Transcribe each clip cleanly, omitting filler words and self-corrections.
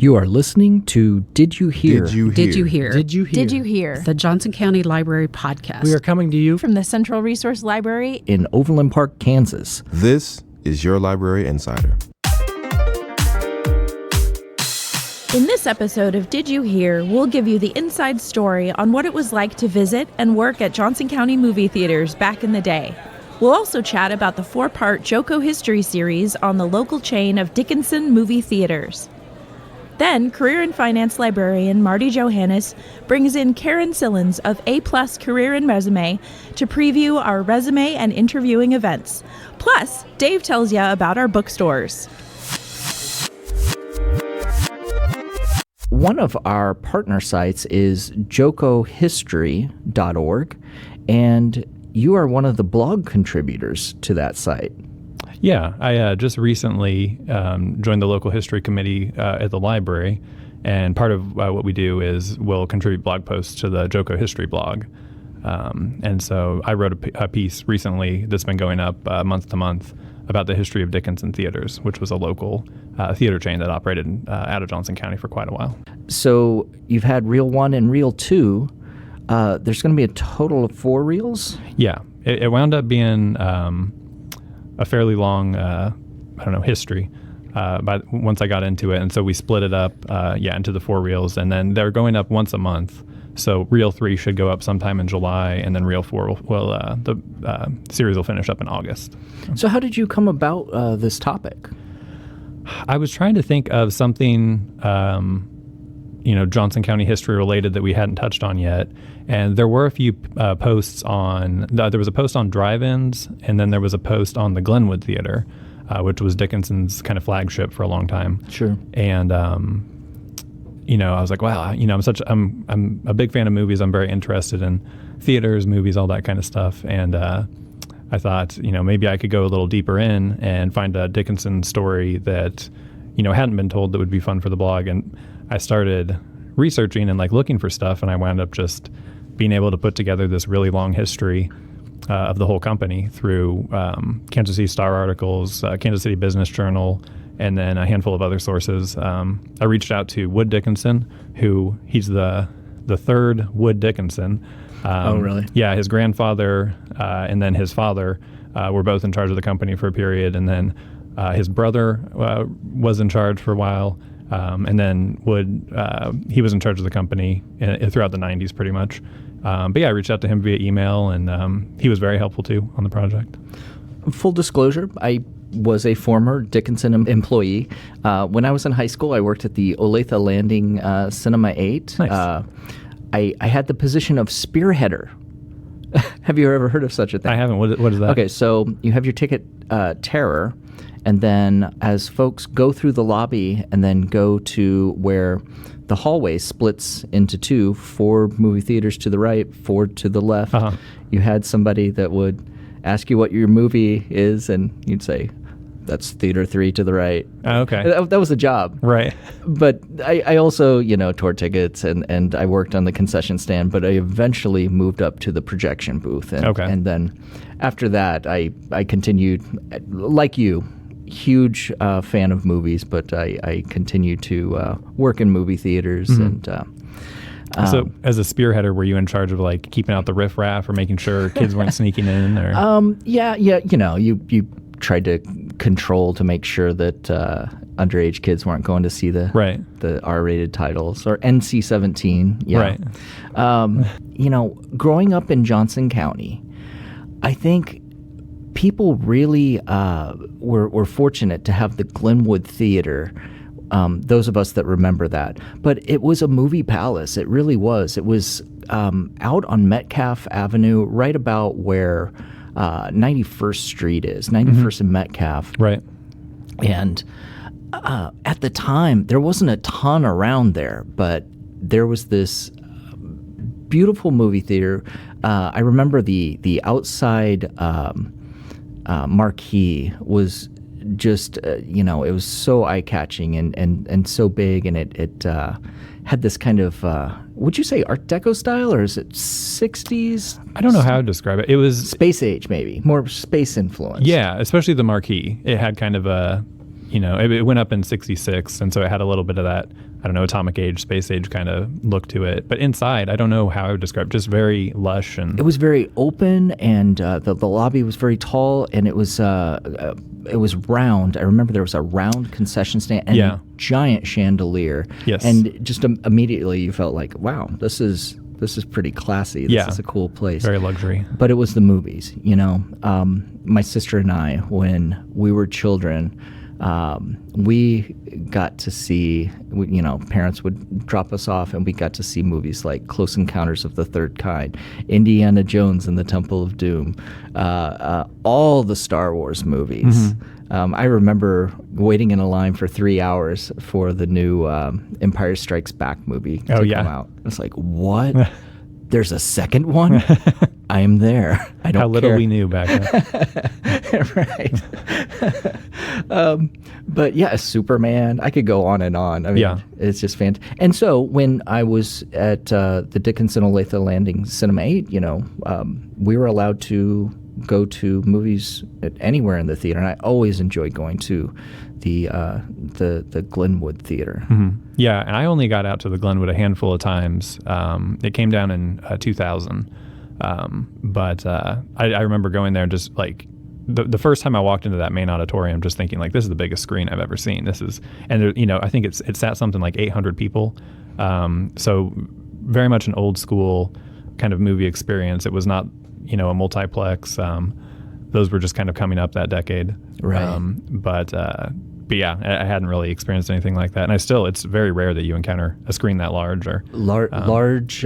You are listening to Did You Hear? Did you hear? Did you hear? Did you hear? Did you hear? The Johnson County Library Podcast. We are coming to you From the Central Resource Library in Overland Park, Kansas. This is your Library Insider. In this episode of Did You Hear, we'll give you the inside story on what it was like to visit and work at Johnson County movie theaters back in the day. We'll also chat about the 4-part jocohistory series on the local chain of Dickinson movie theaters. Then, career and finance librarian Marty Johannes brings in Karen Silins of A+ Career and Resume to preview our resume and interviewing events. Plus, Dave tells you about our bookstores. One of our partner sites is jocohistory.org, and you are one of the blog contributors to that site. Yeah, I just recently joined the local history committee at the library, and part of what we do is we'll contribute blog posts to the Joco History blog. And so I wrote a piece recently that's been going up month to month about the history of Dickinson Theaters, which was a local theater chain that operated out of Johnson County for quite a while. So you've had Reel 1 and Reel 2. There's going to be a total of 4 reels? Yeah, it wound up being a fairly long, history once I got into it. And so we split it up, into the 4 reels. And then they're going up once a month. So Reel 3 should go up sometime in July, and then Reel 4 the series will finish up in August. So how did you come about this topic? I was trying to think of something, Johnson County history related that we hadn't touched on yet. And there were a few posts on, there was a post on drive-ins, and then there was a post on the Glenwood Theater, which was Dickinson's kind of flagship for a long time. Sure. And, I was like, wow, I'm a big fan of movies. I'm very interested in theaters, movies, all that kind of stuff. And I thought, maybe I could go a little deeper in and find a Dickinson story that, hadn't been told that would be fun for the blog. And I started researching and looking for stuff, and I wound up just being able to put together this really long history of the whole company through Kansas City Star articles, Kansas City Business Journal, and then a handful of other sources. I reached out to Wood Dickinson, he's the third Wood Dickinson. Oh, really? Yeah, his grandfather and then his father were both in charge of the company for a period, and then his brother was in charge for a while. And then Wood, he was in charge of the company throughout the 90s pretty much. But yeah, I reached out to him via email, and he was very helpful too on the project. Full disclosure, I was a former Dickinson employee. When I was in high school, I worked at the Olathe Landing Cinema 8. Nice. I had the position of spearheader. Have you ever heard of such a thing? I haven't. What is that? Okay, so you have your ticket terror, and then as folks go through the lobby and then go to where the hallway splits into 2, 4 movie theaters to the right, 4 to the left, you had somebody that would ask you what your movie is, and you'd say, that's theater 3 to the right. Okay. That was a job. Right. But I also, tore tickets, and I worked on the concession stand, but I eventually moved up to the projection booth. And then after that, I continued, like you, huge fan of movies, but I continued to work in movie theaters. Mm-hmm. And so as a spearheader, were you in charge of keeping out the riffraff or making sure kids weren't sneaking in? Or Yeah. You tried to control to make sure that underage kids weren't going to see the R-rated titles or NC-17. Yeah. Right. Growing up in Johnson County, I think people really were fortunate to have the Glenwood Theater. Those of us that remember that. But it was a movie palace. It really was. It was out on Metcalf Avenue, right about where 91st Street is, 91st and Metcalf. Right. And at the time, there wasn't a ton around there, but there was this beautiful movie theater. I remember the outside marquee was just, it was so eye-catching and so big, and it had this kind of, would you say Art Deco style, or is it 60s? I don't know how to describe it. It was space age, maybe more space influence. Yeah, especially the marquee. It had kind of a it went up in 66, and so it had a little bit of that, I don't know, atomic age, space age kind of look to it. But inside, I don't know how I would describe it, just very lush. And it was very open, and the lobby was very tall, and it was round. I remember there was a round concession stand and a giant chandelier. Yes. And just immediately you felt like, wow, this is pretty classy. This is a cool place. Very luxury. But it was the movies, My sister and I, when we were children, we got to see, parents would drop us off, and we got to see movies like Close Encounters of the Third Kind, Indiana Jones and the Temple of Doom, all the Star Wars movies. I remember waiting in a line for 3 hours for the new Empire Strikes Back movie to come out. It's like, what? There's a second one? I am there. I don't care. How little we knew back then. Right. But yeah, Superman. I could go on and on. I mean, it's just fantastic. And so when I was at the Dickinson Olathe Landing Cinema 8, we were allowed to go to movies anywhere in the theater, and I always enjoyed going to the Glenwood Theater. Yeah, and I only got out to the Glenwood a handful of times. It came down in 2000, but I remember going there just like the first time I walked into that main auditorium, just thinking like, this is the biggest screen I've ever seen. And there, I think it sat something like 800 people. So very much an old school kind of movie experience. It was not, a multiplex. Those were just kind of coming up that decade. Right. But yeah, I hadn't really experienced anything like that. And it's very rare that you encounter a screen that large or large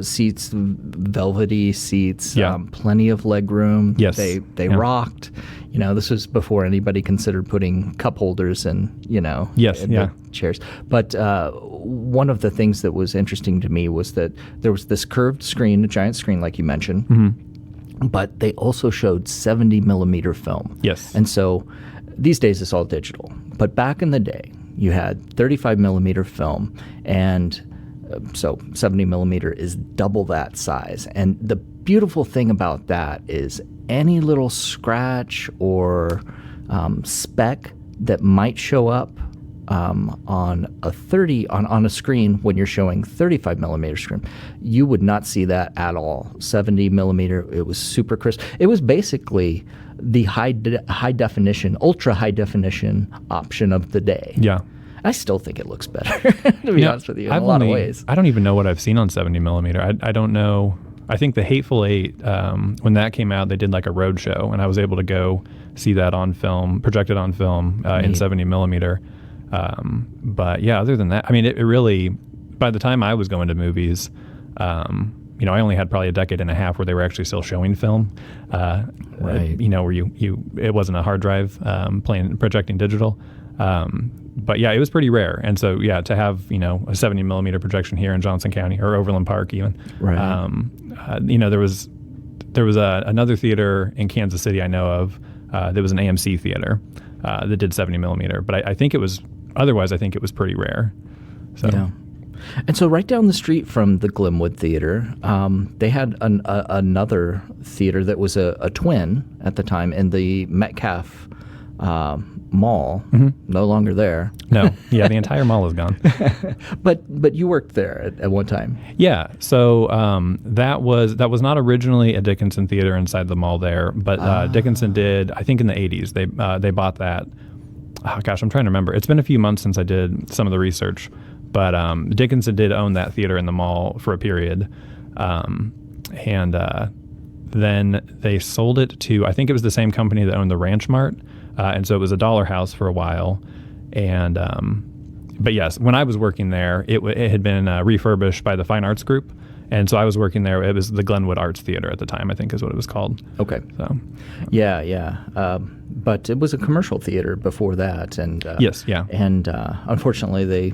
seats, velvety seats, plenty of leg room. Yes. They rocked. This was before anybody considered putting cup holders in, the chairs. But one of the things that was interesting to me was that there was this curved screen, a giant screen, like you mentioned, but they also showed 70 millimeter film. Yes. And so these days it's all digital. But back in the day, you had 35 millimeter film, and so 70 millimeter is double that size. And the beautiful thing about that is any little scratch or speck that might show up on a screen when you're showing 35 millimeter screen, you would not see that at all. 70 millimeter, it was super crisp. It was basically the high definition, ultra high definition option of the day. Yeah. I still think it looks better, to be honest with you, in a lot of ways. I don't even know what I've seen on 70 millimeter. I don't know. I think the Hateful Eight, when that came out, they did like a road show, and I was able to go see that on film, projected on film in 70 millimeter. But yeah, other than that, I mean, it really, by the time I was going to movies, I only had probably a decade and a half where they were actually still showing film. Right. Where it wasn't a hard drive projecting digital. But yeah, it was pretty rare. And so, yeah, to have, a 70 millimeter projection here in Johnson County or Overland Park even. Right. There was another theater in Kansas City I know of. There was an AMC theater that did 70 millimeter. But I think it was pretty rare. So. Yeah. And so right down the street from the Glenwood Theater, they had another theater that was a twin at the time in the Metcalf Mall. No longer there. No. Yeah, the entire mall is gone. But you worked there at one time. Yeah. So that was not originally a Dickinson theater inside the mall there, but Dickinson did, I think in the 80s, they bought that. Oh, gosh, I'm trying to remember. It's been a few months since I did some of the research. But Dickinson did own that theater in the mall for a period. And then they sold it to, I think it was the same company that owned the Ranch Mart. And so it was a dollar house for a while. And but yes, when I was working there, it had been refurbished by the Fine Arts Group. And so I was working there. It was the Glenwood Arts Theater at the time, I think is what it was called. Okay. So, yeah. But it was a commercial theater before that. And yes, yeah. And unfortunately, they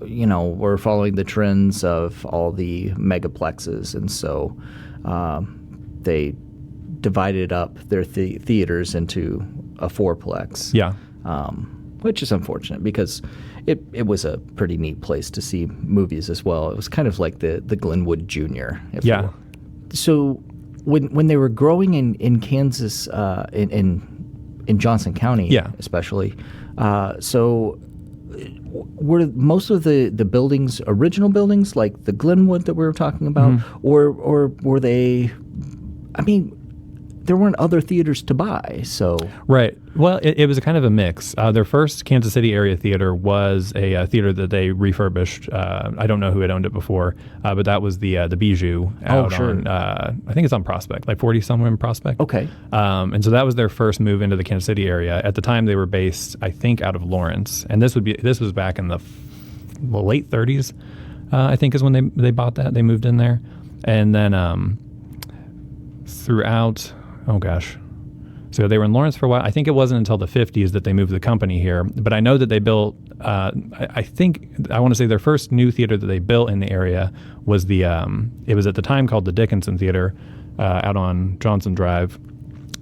were following the trends of all the megaplexes, and so they divided up their theaters into a fourplex. Yeah. Which is unfortunate because it was a pretty neat place to see movies as well. It was kind of like the Glenwood Junior. Yeah. So when they were growing in Kansas, in in Johnson County, Yeah. especially. So were most of the buildings original buildings like the Glenwood that we were talking about, or were they? I mean, there weren't other theaters to buy, so Right. Well, it was a kind of a mix. Their first Kansas City area theater was a theater that they refurbished. I don't know who had owned it before, but that was the Bijou out on, I think it's on Prospect, like 40 somewhere in Prospect. okay. And so that was their first move into the Kansas City area. At the time, they were based, I think, out of Lawrence, and this was back in the late 30s. I think is when they bought that. They moved in there, and then throughout. Oh gosh. So they were in Lawrence for a while. I think it wasn't until the 50s that they moved the company here. But I know that they built, I want to say their first new theater that they built in the area was it was at the time called the Dickinson Theater out on Johnson Drive.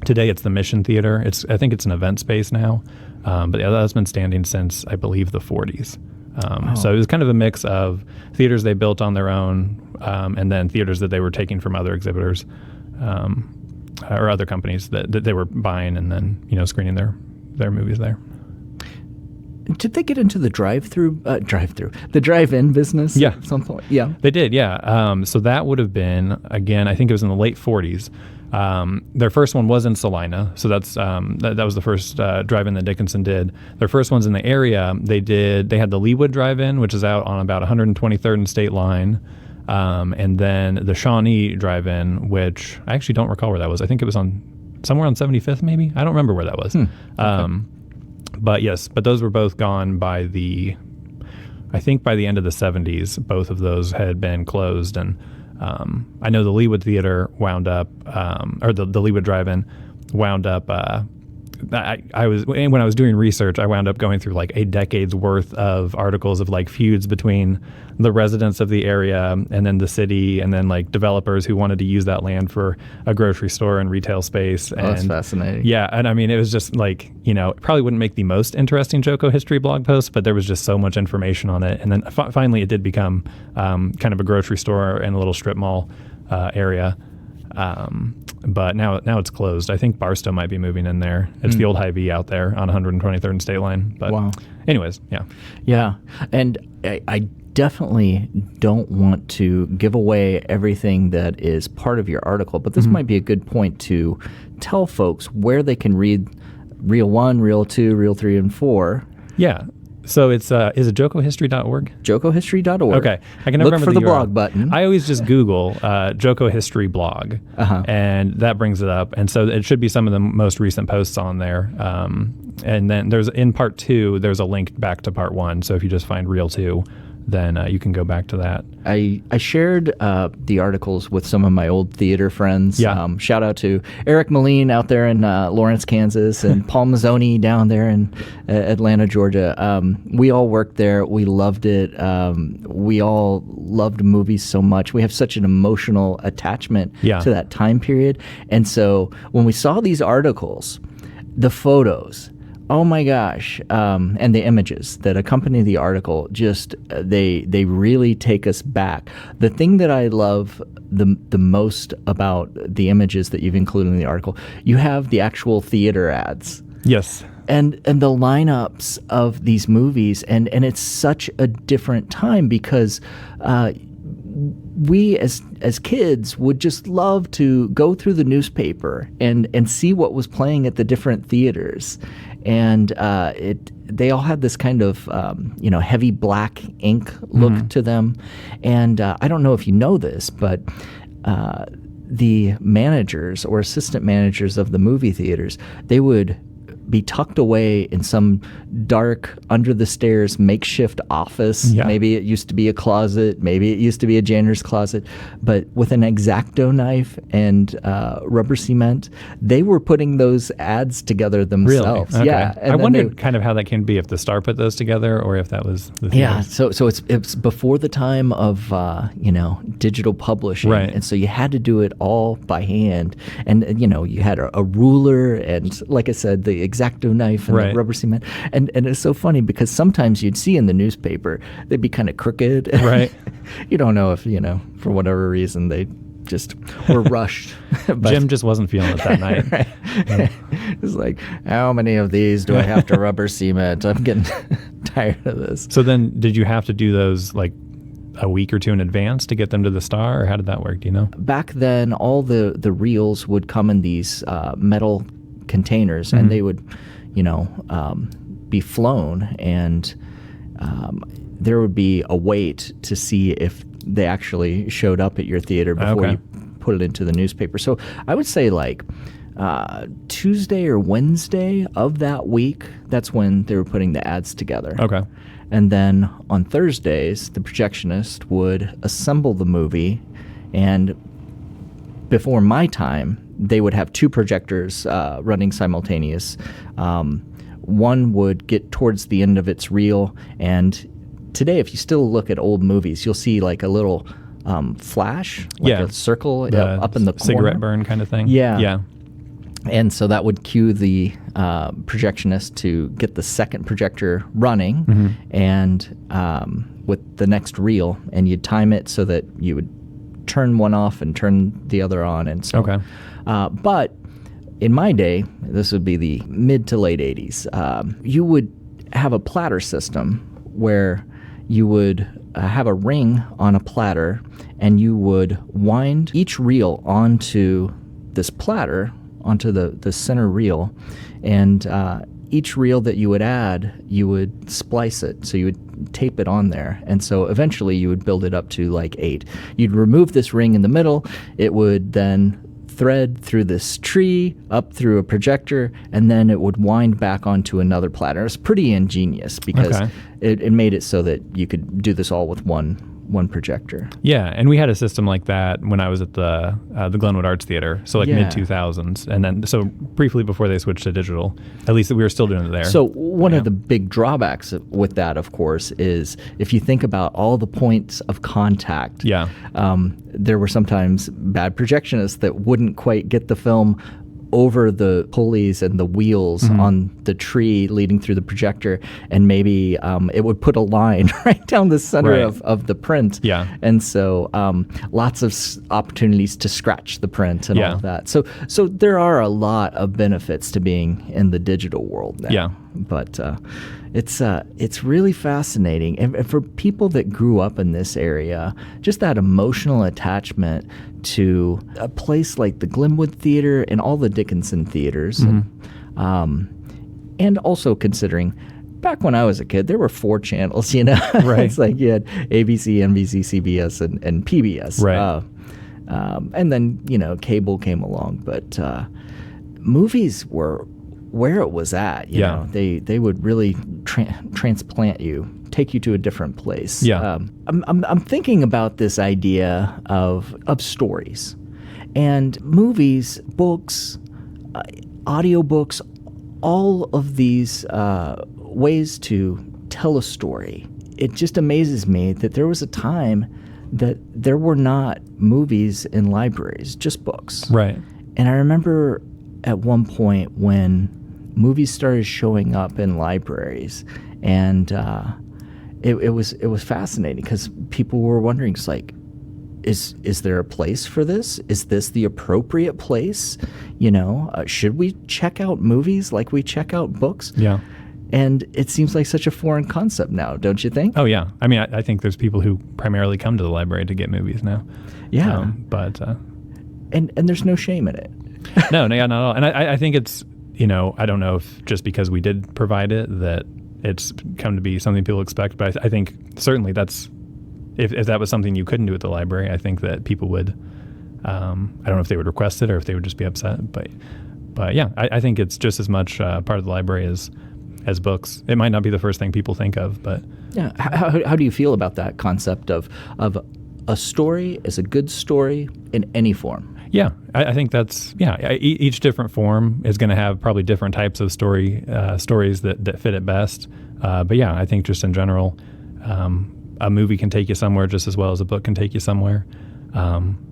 Today it's the Mission Theater. I think it's an event space now. But yeah, that's been standing since, I believe, the 40s. So it was kind of a mix of theaters they built on their own and then theaters that they were taking from other exhibitors. Or other companies that they were buying and then, screening their movies there. Did they get into the the drive-in business? Yeah. At some point? Yeah. They did, yeah. So that would have been, again, I think it was in the late 40s. Their first one was in Salina. So that's that was the first drive-in that Dickinson did. Their first ones in the area, they had the Leawood Drive-In, which is out on about 123rd and State Line. And then the Shawnee Drive-In, which I actually don't recall where that was. I think it was somewhere on 75th, maybe. I don't remember where that was. Okay. But yes, those were both gone by the end of the 70s. Both of those had been closed, and I know the Leawood Theater wound up, or the Leawood Drive-In wound up. When I was doing research, I wound up going through like a decade's worth of articles of like feuds between the residents of the area and then the city and then like developers who wanted to use that land for a grocery store and retail space. And that's fascinating. Yeah. And I mean, it was just like, it probably wouldn't make the most interesting Joco history blog post, but there was just so much information on it. And then finally it did become kind of a grocery store and a little strip mall area. But now it's closed. I think Barstow might be moving in there. It's the old Hy-Vee out there on 123rd and State Line. But wow. Anyways, yeah. Yeah. And I definitely don't want to give away everything that is part of your article, but this might be a good point to tell folks where they can read Reel 1, Reel 2, Reel 3, and 4. Yeah. So it's is it jocohistory.org? jocohistory.org. Okay. I can never remember for the URL. blog button. I always just Google Joco History blog, and that brings it up. And so it should be some of the most recent posts on there. And then in part 2, there's a link back to part 1. So if you just find Reel 2, then you can go back to that. I shared the articles with some of my old theater friends. Yeah. Shout out to Eric Moline out there in Lawrence, Kansas, and Paul Mazzoni down there in Atlanta, Georgia. We all worked there. We loved it. We all loved movies so much. We have such an emotional attachment to that time period. And so when we saw these articles, the photos, oh my gosh, and the images that accompany the article, just they really take us back. The thing that I love the most about the images that you've included in the article, you have the actual theater ads. Yes. And the lineups of these movies, and it's such a different time because we as kids would just love to go through the newspaper and see what was playing at the different theaters. And they all had this kind of heavy black ink look to them. And I don't know if you know this, but the managers or assistant managers of the movie theaters, they would be tucked away in some dark, under the stairs makeshift office. Yeah. Maybe it used to be a closet. Maybe it used to be a janitor's closet. But with an X-Acto knife and rubber cement, they were putting those ads together themselves. Really? Okay. Yeah. And I then wondered kind of how that can be, if the Star put those together or if that was the yeah. So it's before the time of digital publishing, right. And so you had to do it all by hand, and you had a ruler and, like I said, the X-Acto knife and right. the rubber cement, and it's so funny because sometimes you'd see in the newspaper they'd be kind of crooked, right? You don't know if for whatever reason they just were rushed. Jim just wasn't feeling it that night. Right. It's like, how many of these do I have to rubber cement? I'm getting tired of this. So then did you have to do those like a week or two in advance to get them to the Star, or how did that work? Do you know? Back then, all the reels would come in these metal containers, and they would, be flown, and there would be a wait to see if they actually showed up at your theater before you put it into the newspaper. So I would say like Tuesday or Wednesday of that week, that's when they were putting the ads together. Okay. And then on Thursdays, the projectionist would assemble the movie, and before my time, they would have two projectors running simultaneous. One would get towards the end of its reel, and today, if you still look at old movies, you'll see like a little flash, like a circle up in the corner. Cigarette burn kind of thing? Yeah. And so that would cue the projectionist to get the second projector running, and with the next reel, and you'd time it so that you would turn one off and turn the other on, and so on. But in my day, this would be the mid to late 80s, you would have a platter system where you would have a ring on a platter, and you would wind each reel onto this platter, onto the center reel, and each reel that you would add, you would splice it. So you would tape it on there. And so eventually you would build it up to like 8. You'd remove this ring in the middle. It would then thread through this tree, up through a projector, and then it would wind back onto another platter. It's pretty ingenious because it made it so that you could do this all with one projector. Yeah, and we had a system like that when I was at the Glenwood Arts Theater, so like mid-2000s, and then so briefly before they switched to digital, at least we were still doing it there. So one of the big drawbacks with that, of course, is if you think about all the points of contact, there were sometimes bad projectionists that wouldn't quite get the film over the pulleys and the wheels on the tree leading through the projector, and maybe it would put a line right down the center of the print. Yeah. And so lots of opportunities to scratch the print and all of that. So there are a lot of benefits to being in the digital world now. Yeah. But it's really fascinating. And for people that grew up in this area, just that emotional attachment to a place like the Glenwood Theater and all the Dickinson theaters. And also considering back when I was a kid, there were 4 channels, Right. It's like you had ABC, NBC, CBS, and PBS. Right. And then, cable came along. But movies were where it was at. You know, they would really transplant you, take you to a different place. Yeah. I'm thinking about this idea of stories, and movies, books, audiobooks, all of these ways to tell a story. It just amazes me that there was a time that there were not movies in libraries, just books. Right. And I remember at one point when movies started showing up in libraries, and it was fascinating because people were wondering, it's like, is there a place for this? Is this the appropriate place? Should we check out movies like we check out books? Yeah. And it seems like such a foreign concept now, don't you think? Oh, yeah. I mean, I think there's people who primarily come to the library to get movies now. Yeah. And there's no shame in it. No, not at all. And I think it's, I don't know if just because we did provide it that it's come to be something people expect, but I think certainly that's, if that was something you couldn't do at the library, I think that people would, I don't know if they would request it or if they would just be upset, but yeah, I think it's just as much part of the library as books. It might not be the first thing people think of, but yeah. How do you feel about that concept of a story is a good story in any form? Yeah, I think that's, each different form is going to have probably different types of stories that fit it best. But yeah, I think just in general, a movie can take you somewhere just as well as a book can take you somewhere,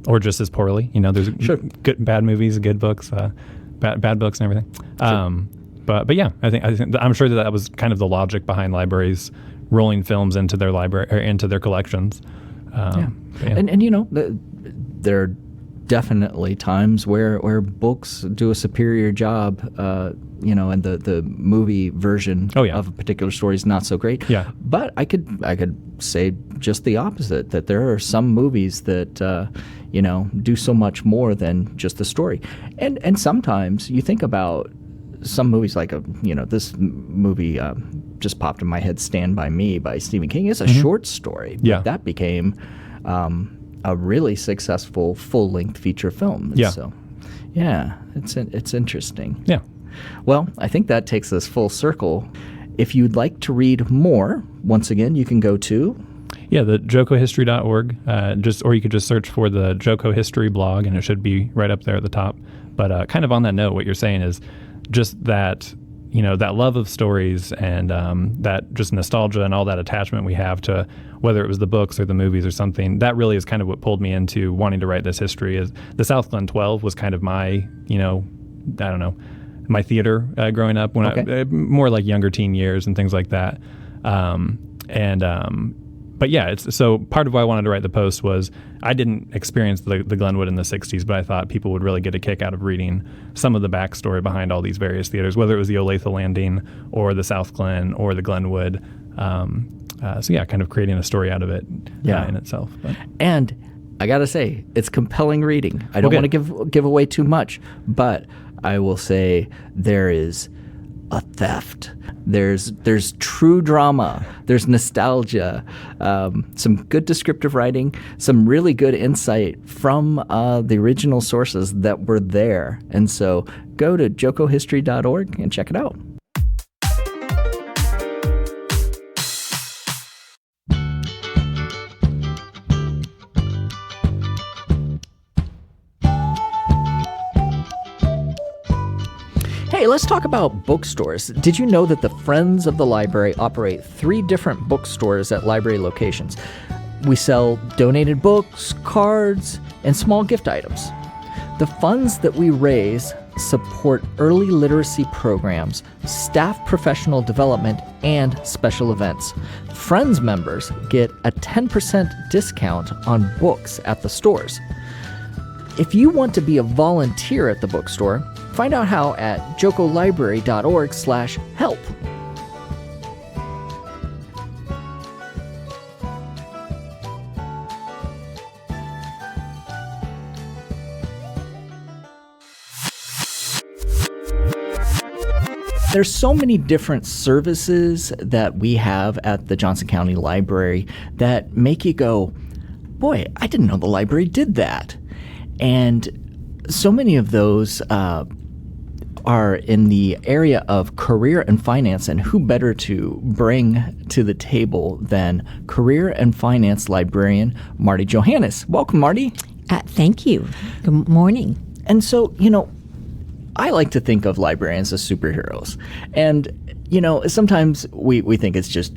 or just as poorly. There's good, bad movies, good books, bad books, and everything. But yeah, I think I'm sure that was kind of the logic behind libraries rolling films into their library or into their collections. And there are definitely times where books do a superior job, and the movie version of a particular story is not so great. Yeah. But I could say just the opposite, that there are some movies that do so much more than just the story. And sometimes you think about some movies like this movie just popped in my head, Stand By Me by Stephen King. It's a short story. Yeah. But that became a really successful full-length feature film. And yeah. So, yeah, it's interesting. Yeah. Well, I think that takes us full circle. If you'd like to read more, once again, you can go to... Yeah, the jocohistory.org, or you could just search for the Joco History blog, and it should be right up there at the top. But kind of on that note, what you're saying is just that, that love of stories and that just nostalgia and all that attachment we have to whether it was the books or the movies or something. That really is kind of what pulled me into wanting to write this history. Is the South Glen 12 was kind of my, my theater growing up, when I, more like younger teen years and things like that. But yeah, so part of why I wanted to write the post was I didn't experience the Glenwood in the 60s, but I thought people would really get a kick out of reading some of the backstory behind all these various theaters, whether it was the Olathe Landing or the South Glen or the Glenwood. So yeah, kind of creating a story out of it in itself. But. And I got to say, it's compelling reading. I don't want to give away too much, but I will say there is a theft. There's true drama. There's nostalgia. Some good descriptive writing. Some really good insight from the original sources that were there. And so go to jocohistory.org and check it out. Hey, let's talk about bookstores. Did you know that the Friends of the Library operate 3 different bookstores at library locations? We sell donated books, cards, and small gift items. The funds that we raise support early literacy programs, staff professional development, and special events. Friends members get a 10% discount on books at the stores. If you want to be a volunteer at the bookstore, find out how at jocolibrary.org/help. There's so many different services that we have at the Johnson County Library that make you go, boy, I didn't know the library did that. And so many of those are in the area of career and finance, and who better to bring to the table than career and finance librarian Marty Johannes. Welcome, Marty. Thank you. Good morning. And so, I like to think of librarians as superheroes. And, sometimes we think it's just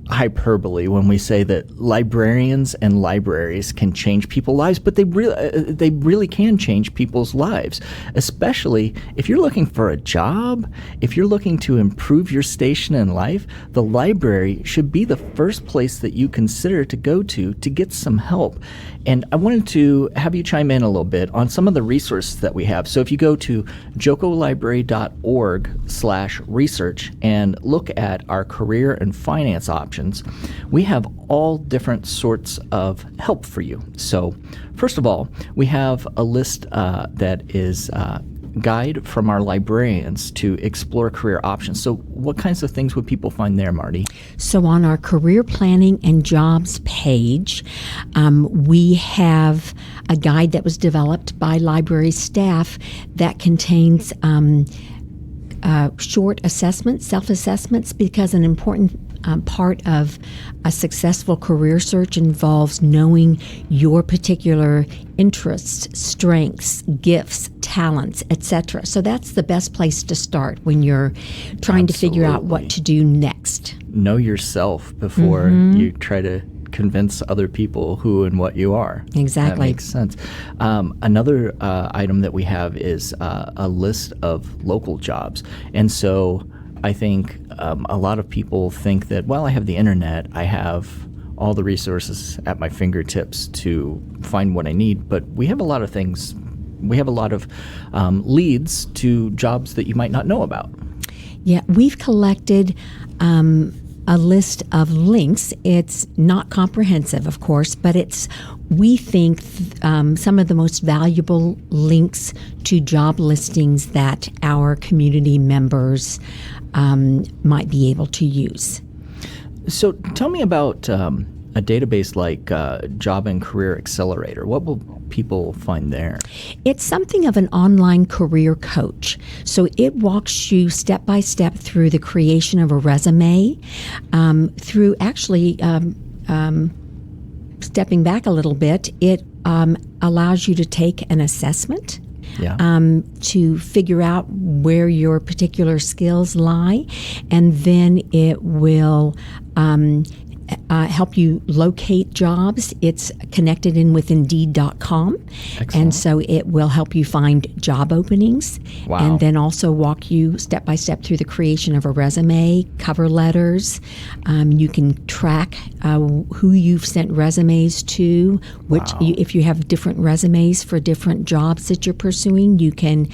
hyperbole when we say that librarians and libraries can change people's lives, but they really can change people's lives, especially if you're looking for a job, if you're looking to improve your station in life. The library should be the first place that you consider to go to get some help. And I wanted to have you chime in a little bit on some of the resources that we have. So if you go to jocolibrary.org/research and look at our career and finance options, we have all different sorts of help for you. So first of all, we have a list that is guide from our librarians to explore career options. So what kinds of things would people find there, Marty? So on our career planning and jobs page, we have a guide that was developed by library staff that contains short assessments, self-assessments, because an important part of a successful career search involves knowing your particular interests, strengths, gifts, talents, etc. So that's the best place to start when you're trying to figure out what to do next. Know yourself before you try to convince other people who and what you are. Exactly. That makes sense. Another item that we have is a list of local jobs. And so I think a lot of people think that, well, I have the internet, I have all the resources at my fingertips to find what I need. But we have a lot of things. We have a lot of leads to jobs that you might not know about. Yeah, we've collected a list of links. It's not comprehensive, of course, but we think some of the most valuable links to job listings that our community members might be able to use. So tell me about a database like Job and Career Accelerator. What will people find there? It's something of an online career coach. So it walks you step by step through the creation of a resume, through actually stepping back a little bit, it allows you to take an assessment. To figure out where your particular skills lie, and then it will help you locate jobs. It's connected in with Indeed.com. Excellent. And so it will help you find job openings. Wow. And then also walk you step by step through the creation of a resume, cover letters. You can track who you've sent resumes to, which if you have different resumes for different jobs that you're pursuing, you can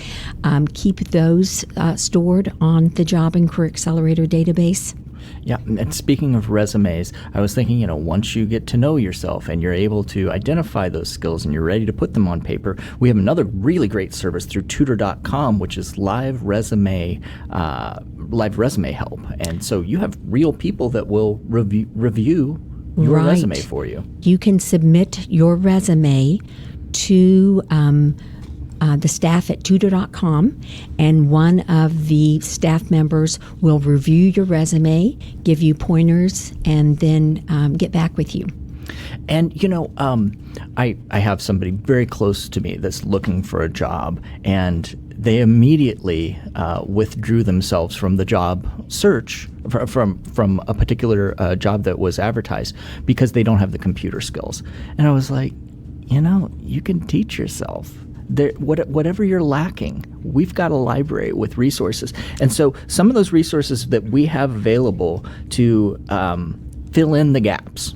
keep those stored on the Job and Career Accelerator database. Yeah, and speaking of resumes, I was thinking, once you get to know yourself and you're able to identify those skills and you're ready to put them on paper, we have another really great service through Tutor.com, which is live resume help. And so you have real people that will review your resume for you. You can submit your resume to the staff at Tutor.com, and one of the staff members will review your resume, give you pointers, and then get back with you. And, I have somebody very close to me that's looking for a job, and they immediately withdrew themselves from the job search from a particular job that was advertised because they don't have the computer skills. And I was like, you can teach yourself. Whatever you're lacking, we've got a library with resources. And so some of those resources that we have available to fill in the gaps.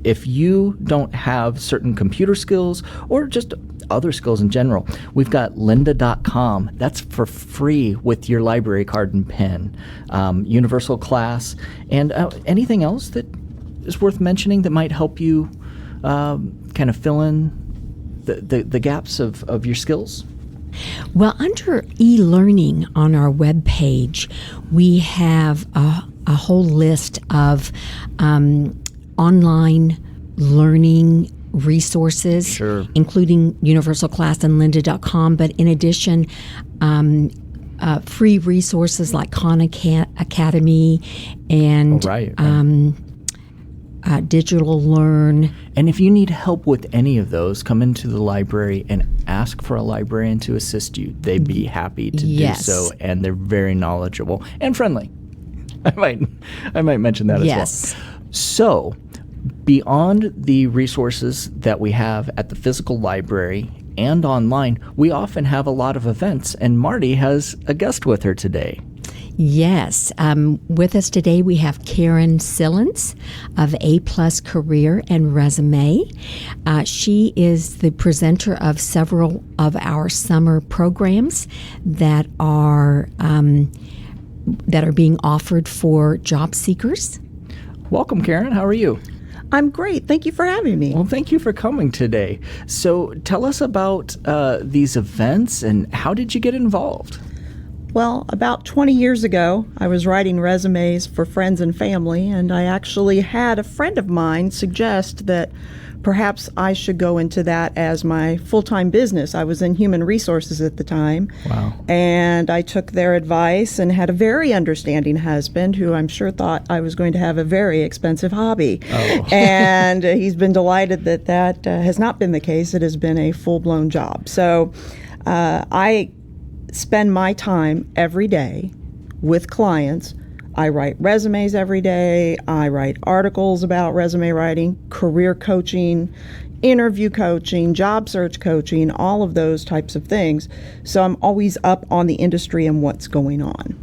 If you don't have certain computer skills or just other skills in general, we've got lynda.com. That's for free with your library card and pen. Universal Class. And anything else that is worth mentioning that might help you kind of fill in the gaps of your skills? Well, under e-learning on our webpage, we have a whole list of online learning resources, including Universal Class and lynda.com, but in addition, free resources like Khan Academy and Digital Learn. And if you need help with any of those, come into the library and ask for a librarian to assist you. They'd be happy to do so, and they're very knowledgeable and friendly. I might mention that as well. So, beyond the resources that we have at the physical library and online, we often have a lot of events, and Marty has a guest with her today. Yes. With us today, we have Karen Silins of A+ Career and Resume. She is the presenter of several of our summer programs that are being offered for job seekers. Welcome, Karen. How are you? I'm great. Thank you for having me. Well, thank you for coming today. So tell us about these events and how did you get involved? Well, about 20 years ago, I was writing resumes for friends and family, and I actually had a friend of mine suggest that perhaps I should go into that as my full-time business. I was in human resources at the time. Wow. And I took their advice and had a very understanding husband who I'm sure thought I was going to have a very expensive hobby. Oh. And he's been delighted that has not been the case. It has been a full-blown job. So I spend my time every day with clients. I write resumes every day. I write articles about resume writing, career coaching, interview coaching, job search coaching, all of those types of things. So I'm always up on the industry and what's going on.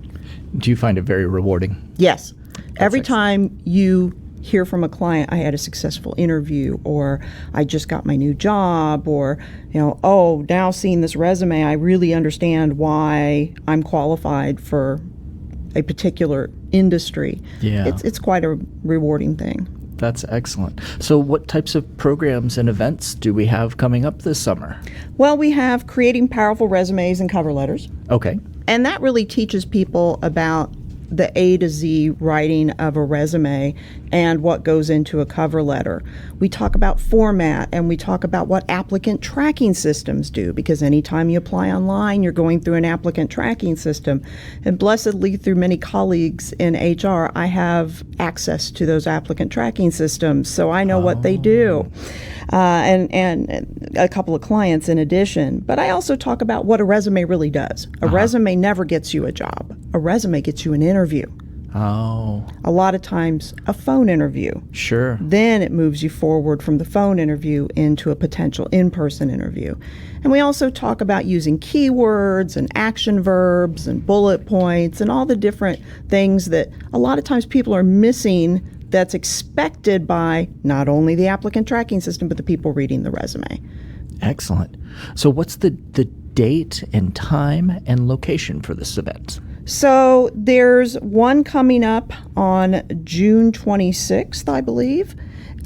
Do you find it very rewarding? Yes. Every time you hear from a client, I had a successful interview, or I just got my new job, or, oh, now seeing this resume, I really understand why I'm qualified for a particular industry. Yeah. It's quite a rewarding thing. That's excellent. So what types of programs and events do we have coming up this summer? Well, we have creating powerful resumes and cover letters. Okay. And that really teaches people about the A to Z writing of a resume and what goes into a cover letter. We talk about format, and we talk about what applicant tracking systems do, because anytime you apply online, you're going through an applicant tracking system. And blessedly, through many colleagues in HR, I have access to those applicant tracking systems, so I know what they do. And a couple of clients in addition. But I also talk about what a resume really does. A resume never gets you a job. A resume gets you an interview. Oh. A lot of times, a phone interview. Sure. Then it moves you forward from the phone interview into a potential in-person interview. And we also talk about using keywords and action verbs and bullet points and all the different things that a lot of times people are missing that's expected by not only the applicant tracking system, but the people reading the resume. Excellent. So what's the date and time and location for this event? So there's one coming up on June 26th, I believe,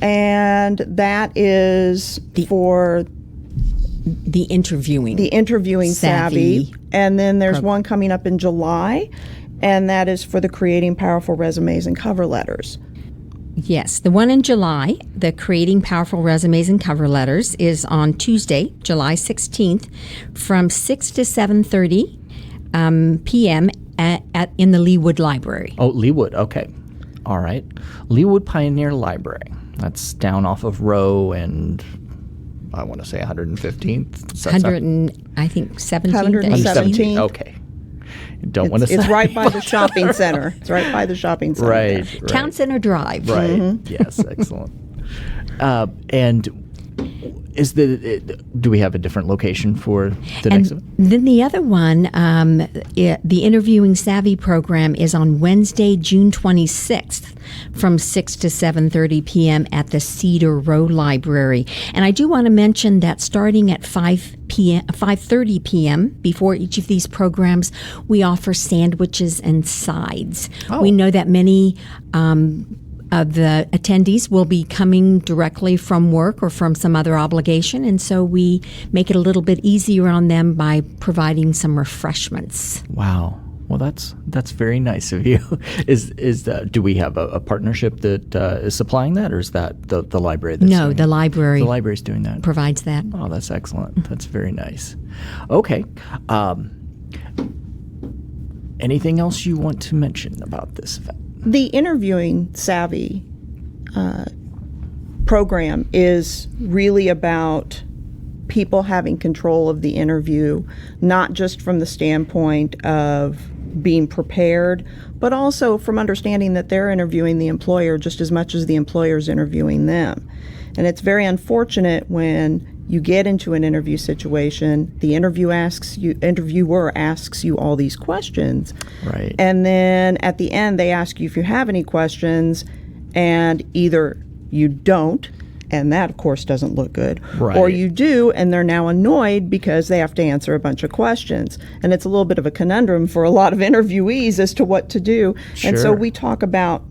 and that is for the interviewing savvy. And then there's one coming up in July, and that is for the creating powerful resumes and cover letters. Yes, the one in July, the Creating Powerful Resumes and Cover Letters, is on Tuesday, July 16th, from 6 to 7:30 p.m. in the Leawood Library. Oh, Leawood. Okay. All right. Leawood Pioneer Library. That's down off of Row and I want to say 115th. Does that sound- I think 17th. 117th. Okay. Don't want to say. It's right by the shopping center. It's right by the shopping center. Right. there. Right. Town Center Drive. Right. Yes. Excellent. And do we have a different location for the next event? Then the other one, the Interviewing Savvy program is on Wednesday, June 26th from 6 to 7:30 p.m. at the Cedar Row Library. And I do want to mention that starting at 5:30 p.m. before each of these programs, we offer sandwiches and sides. Oh. We know that many of the attendees will be coming directly from work or from some other obligation, and so we make it a little bit easier on them by providing some refreshments. Wow. Well, that's very nice of you. Do we have a partnership that is supplying that, or is that the library? That's No, doing the it? library. The library's doing that. Provides that. Oh, that's excellent. That's very nice. Okay. Anything else you want to mention about this event? The Interviewing Savvy program is really about people having control of the interview, not just from the standpoint of being prepared, but also from understanding that they're interviewing the employer just as much as the employer's interviewing them. And it's very unfortunate when you get into an interview situation, the interviewer asks you all these questions. Right. And then at the end, they ask you if you have any questions, and either you don't, and that, of course, doesn't look good, Right. or you do, and they're now annoyed because they have to answer a bunch of questions. And it's a little bit of a conundrum for a lot of interviewees as to what to do. And so Sure. we talk about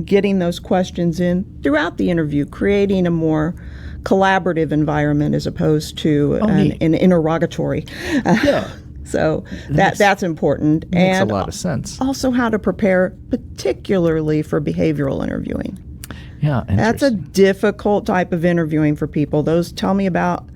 getting those questions in throughout the interview, creating a more collaborative environment as opposed to neat. an interrogatory. Yeah. So that's important. Makes And a lot of sense. also how to prepare particularly for behavioral interviewing. Yeah. That's a Interesting. difficult type of interviewing for people. Tell me about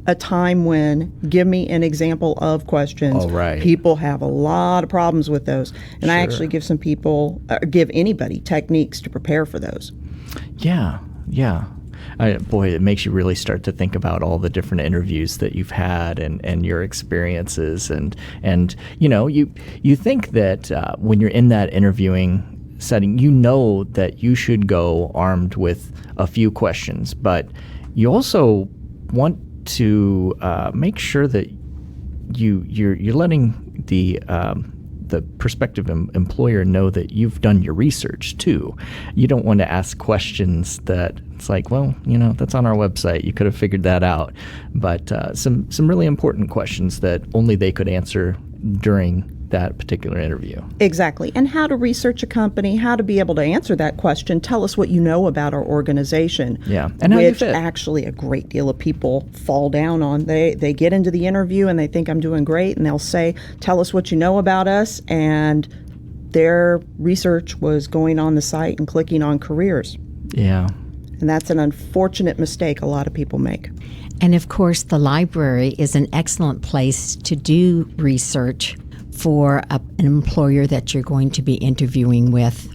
a time when, give me an example of questions. Oh, right. People have a lot of problems with those. And I Sure. actually give anybody techniques to prepare for those. Yeah. Yeah. Boy, it makes you really start to think about all the different interviews that you've had and your experiences. And you think that when you're in that interviewing setting, you know that you should go armed with a few questions, but you also want to make sure that you're letting the the prospective employer know that you've done your research too. You don't want to ask questions that it's like, well, that's on our website. You could have figured that out. But some really important questions that only they could answer during that particular interview. Exactly. And how to research a company, how to be able to answer that question. Tell us what you know about our organization. Yeah. And how you which fit. Actually a great deal of people fall down on. They get into the interview and they think I'm doing great, and they'll say, tell us what you know about us, and their research was going on the site and clicking on careers. Yeah. And that's an unfortunate mistake a lot of people make. And of course, the library is an excellent place to do research for an employer that you're going to be interviewing with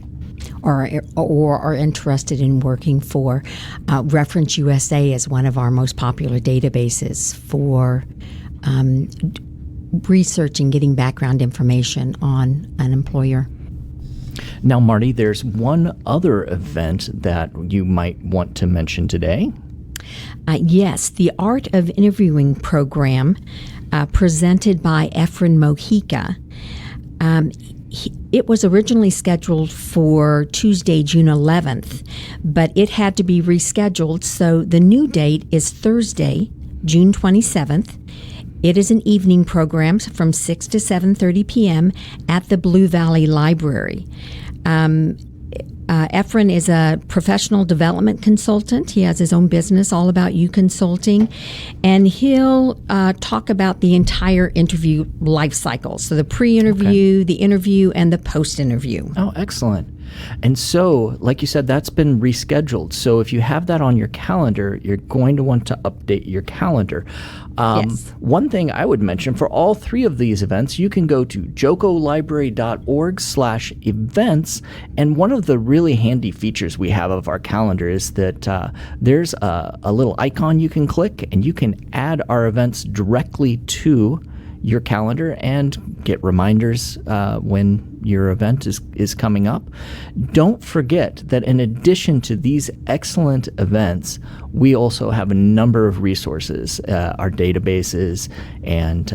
or are interested in working for. Reference USA is one of our most popular databases for research and getting background information on an employer. Now, Marty, there's one other event that you might want to mention today. Yes, the Art of Interviewing program presented by Efren Mojica. It was originally scheduled for Tuesday, June 11th, but it had to be rescheduled, so the new date is Thursday, June 27th. It is an evening program from 6 to 7:30 p.m. at the Blue Valley Library. Efren is a professional development consultant. He has his own business, All About You Consulting, and he'll talk about the entire interview life cycle. So the pre-interview, the interview, and the post-interview. Oh, excellent. And so, like you said, that's been rescheduled. So if you have that on your calendar, you're going to want to update your calendar. Yes. One thing I would mention, for all three of these events, you can go to jocolibrary.org/events. And one of the really handy features we have of our calendar is that there's a little icon you can click, and you can add our events directly to your calendar and get reminders when your event is coming up. Don't forget that in addition to these excellent events, we also have a number of resources, our databases and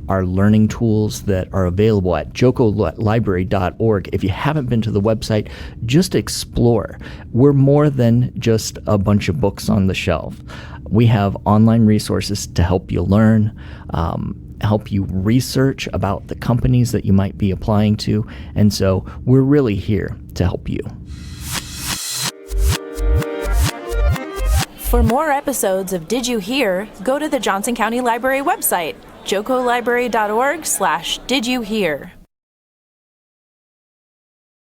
our learning tools that are available at jocolibrary.org. If you haven't been to the website, just explore. We're more than just a bunch of books on the shelf. We have online resources to help you learn, help you research about the companies that you might be applying to. And so we're really here to help you. For more episodes of Did You Hear, go to the Johnson County Library website, jocolibrary.org/didyouhear.